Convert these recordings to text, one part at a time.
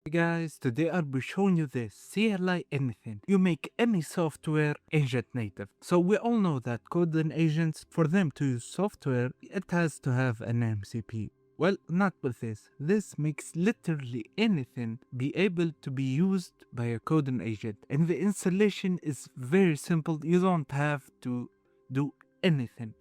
Hey guys, today I'll be showing you this CLI-Anything. You make any software agent native. So we all know that code and agents, for them to use software, it has to have an MCP. Well, not with this. This makes literally anything be able to be used by a code and agent. And the installation is very simple. You don't have to do anything.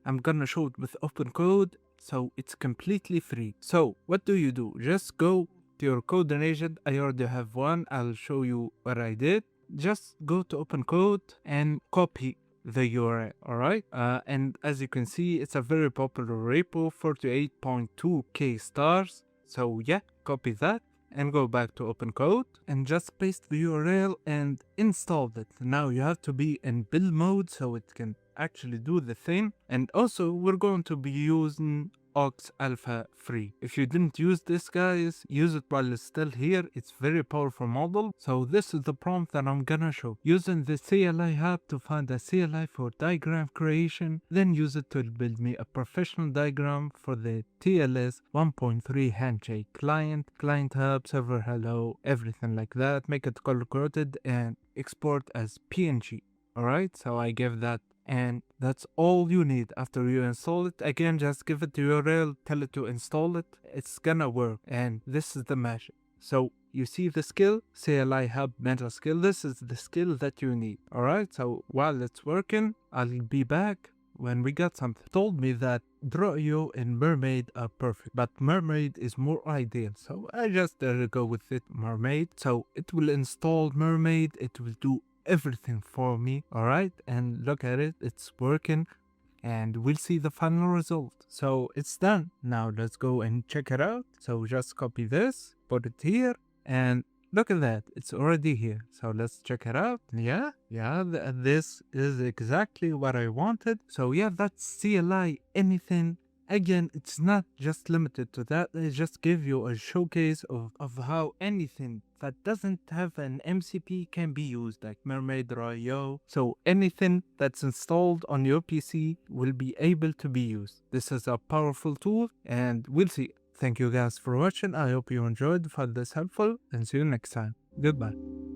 I'm gonna show it with open code, so it's completely free. So what do? Just go to your code and agent. I already have one. I'll show you what I did. Just go to open code and copy the URL, alright? And as you can see, it's a very popular repo, 48.2k stars. So yeah, copy that and go back to open code and just paste the URL and install it. Now you have to be in build mode so it can actually do the thing. And also we're going to be using Aux Alpha free. If you didn't use this, guys, use it while it's still here. It's very powerful model. So this is the prompt that I'm gonna show. Using the CLI-Hub to find a CLI for diagram creation, then use it to build me a professional diagram for the TLS 1.3 handshake client hub, server hello, everything like that. Make it color coded and export as PNG. Alright, so I give that, and that's all you need. After you install it, again, just give it the URL, tell it to install it. It's gonna work, and this is the magic. So you see the skill, CLI-Hub meta skill. This is the skill that you need. Alright, so while it's working, I'll be back when we got something. Told me that Draw.io and Mermaid are perfect, but Mermaid is more ideal, so I just go with it, Mermaid. So it will install Mermaid, it will do everything for me. Alright, and look at it, it's working, and we'll see the final result. So it's done. Now let's go and check it out. So just copy this, put it here, and look at that, it's already here. So let's check it out. Yeah, this is exactly what I wanted. So yeah, that's CLI-Anything. Again, it's not just limited to that. They just give you a showcase of how anything that doesn't have an MCP can be used, like Mermaid Draw.io. So anything that's installed on your PC will be able to be used. This is a powerful tool, and we'll see. Thank you guys for watching. I hope you enjoyed, found this helpful, and see you next time. Goodbye.